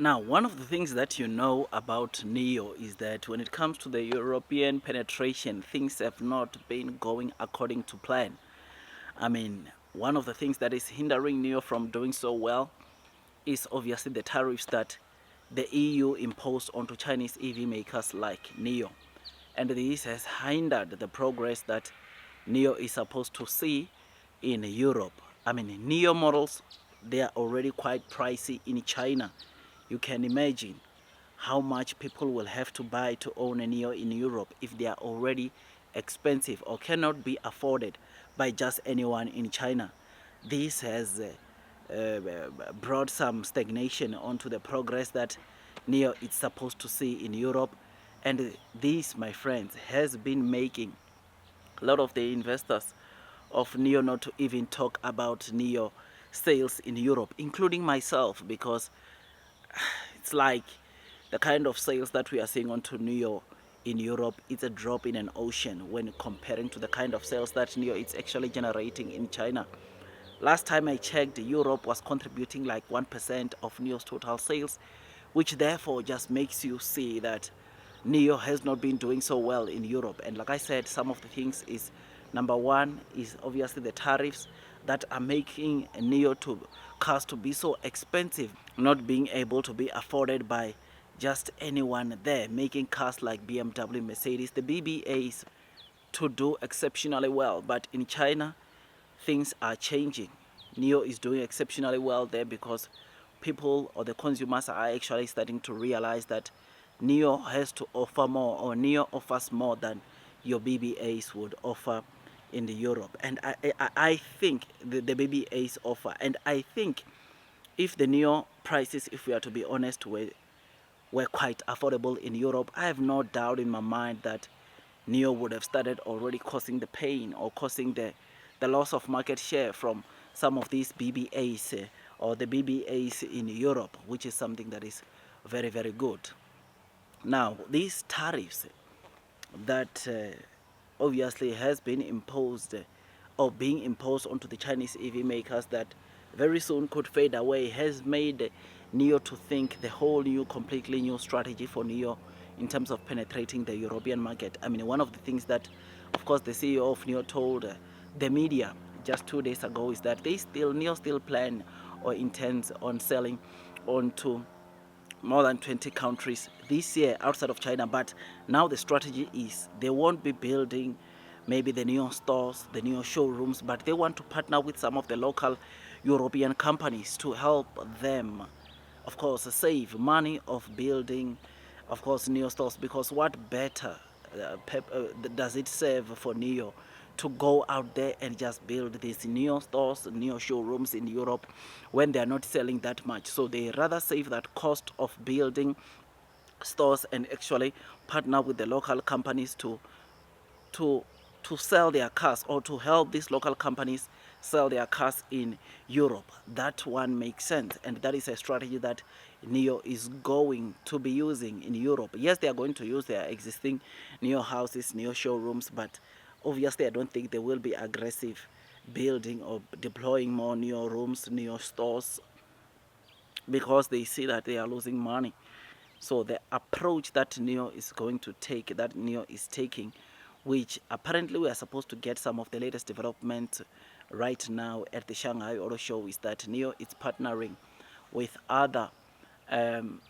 Now, one of the things that you know about Neo is that when it comes to the European penetration, things have not been going according to plan. I mean, one of the things that is hindering Neo from doing so well is obviously the tariffs that the EU imposed onto Chinese EV makers like Neo. And this has hindered the progress that Neo is supposed to see in Europe. I mean, Neo models, they are already quite pricey in China. You can imagine how much people will have to buy to own a Neo in Europe if they are already expensive or cannot be afforded by just anyone in China. This has brought some stagnation onto the progress that Neo is supposed to see in Europe. And this, my friends, has been making a lot of the investors of Neo not to even talk about Neo sales in Europe, including myself, because it's like the kind of sales that we are seeing onto Neo in Europe, it's a drop in an ocean when comparing to the kind of sales that Neo is actually generating in China. Last time I checked, Europe was contributing like 1% of Neo's total sales, which therefore just makes you see that Neo has not been doing so well in Europe. And like I said, some of the things is, number one is obviously the tariffs that are making Neo to cars to be so expensive, not being able to be afforded by just anyone there, making cars like BMW, Mercedes, the BBAs to do exceptionally well. But in China, things are changing. Neo is doing exceptionally well there because people or the consumers are actually starting to realize that Neo has to offer more, or Neo offers more than your BBAs would offer in the Europe. And I think the BBAs offer, and I think if the Neo prices, if we are to be honest, were quite affordable in Europe, I have no doubt in my mind that Neo would have started already causing the pain or causing the loss of market share from some of these BBAs or the BBAs in Europe, which is something that is very, very good. Now, these tariffs that obviously has been imposed or being imposed onto the Chinese EV makers that very soon could fade away has made Neo to think the whole new, completely new strategy for Neo in terms of penetrating the European market. I mean, one of the things that, of course, the CEO of Neo told the media just 2 days ago is that Neo still plan or intends on selling onto more than 20 countries this year outside of China. But now the strategy is they won't be building maybe the Neo stores, the Neo showrooms, but they want to partner with some of the local European companies to help them, of course, save money of building, of course, Neo stores. Because what better does it serve for Neo to go out there and just build these Neo stores, Neo showrooms in Europe when they are not selling that much? So they rather save that cost of building stores and actually partner with the local companies to to sell their cars, or to help these local companies sell their cars in Europe. That one makes sense, and that is a strategy that Neo is going to be using in Europe. Yes, they are going to use their existing Neo houses, Neo showrooms, but obviously I don't think they will be aggressive building or deploying more Neo rooms, Neo stores, because they see that they are losing money. So the approach that Neo is going to take, that Neo is taking, which apparently we are supposed to get some of the latest developments right now at the Shanghai Auto Show, is that Neo is partnering with other um,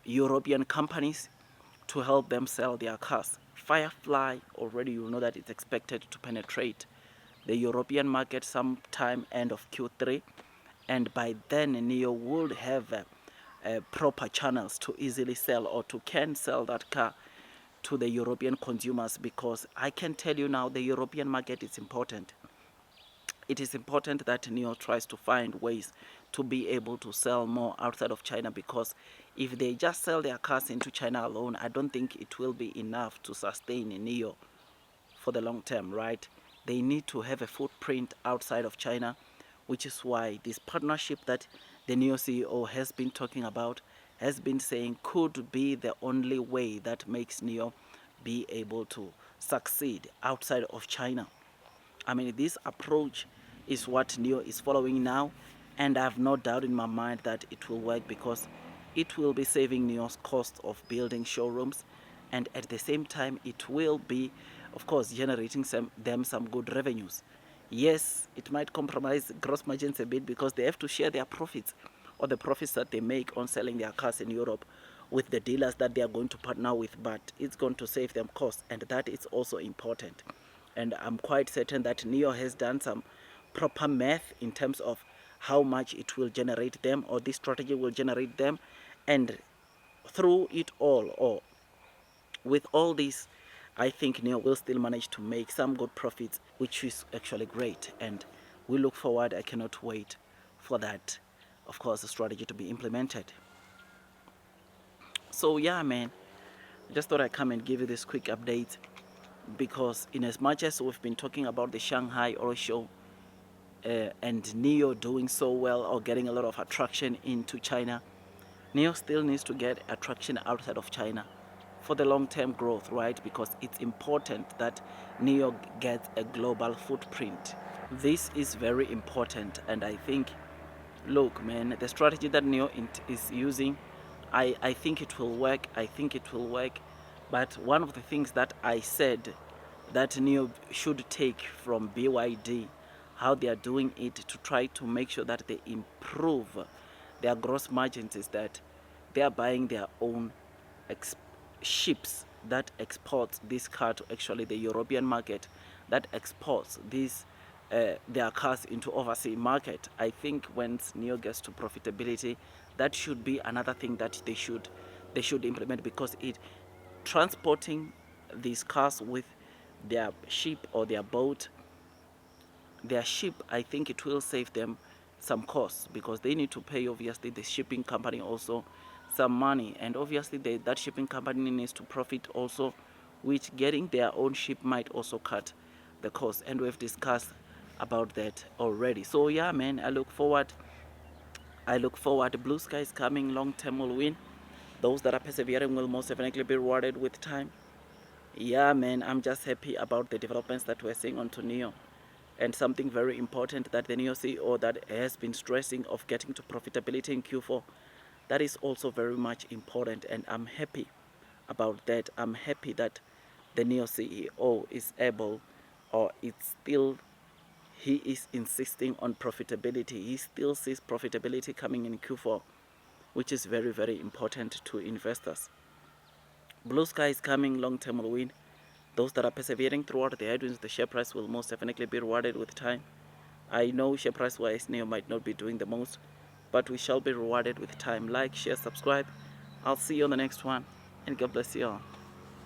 European companies to help them sell their cars. Firefly, already you know that it's expected to penetrate the European market sometime end of Q3, and by then Neo would have proper channels to easily sell, or to can sell that car to the European consumers. Because I can tell you now, the European market is important. It is important that Neo tries to find ways to be able to sell more outside of China, because if they just sell their cars into China alone, I don't think it will be enough to sustain Neo for the long term, right? They need to have a footprint outside of China, which is why this partnership that the Neo CEO has been talking about, has been saying, could be the only way that makes Neo be able to succeed outside of China. I mean, this approach is what Neo is following now, and I have no doubt in my mind that it will work, because it will be saving Neo's cost of building showrooms, and at the same time it will be, of course, generating them some good revenues. Yes, it might compromise gross margins a bit because they have to share their profits, or the profits that they make on selling their cars in Europe, with the dealers that they are going to partner with, but it's going to save them costs, and that is also important. And I'm quite certain that Nio has done some proper math in terms of how much it will generate them, or this strategy will generate them, and through it all, or with all this, I think Neo will still manage to make some good profits, which is actually great. And we look forward, I cannot wait for that, of course, the strategy to be implemented. So yeah, man, I just thought I'd come and give you this quick update, because in as much as we've been talking about the Shanghai Auto Show, and Neo doing so well or getting a lot of attraction into China, Neo still needs to get attraction outside of China for the long-term growth, right? Because it's important that Neo gets a global footprint. This is very important, and I think, look, man, the strategy that Neo is using, I think it will work. I think it will work. But one of the things that I said that Neo should take from BYD, how they are doing it to try to make sure that they improve their gross margins, is that they are buying their own ships that exports this car to actually the European market, that exports these their cars into overseas market. I think once Neo gets to profitability, that should be another thing that they should implement, because it transporting these cars with their ship or their ship, I think it will save them some costs, because they need to pay, obviously, the shipping company also some money, and obviously that shipping company needs to profit also, which getting their own ship might also cut the cost, and we've discussed about that already. So yeah, man, I look forward. Blue sky is coming, long term will win. Those that are persevering will most definitely be rewarded with time. Yeah, man, I'm just happy about the developments that we're seeing onto Neo. And something very important that the Neo CEO that has been stressing of getting to profitability in Q4, that is also very much important, and I'm happy about that. I'm happy that the Neo CEO is able, or it's still, he is insisting on profitability. He still sees profitability coming in Q4, which is very, very important to investors. Blue sky is coming, long term will win. Those that are persevering throughout the headwinds, the share price will most definitely be rewarded with time. I know share price wise Neo might not be doing the most, but we shall be rewarded with time. Like, share, subscribe. I'll see you on the next one, and God bless you all.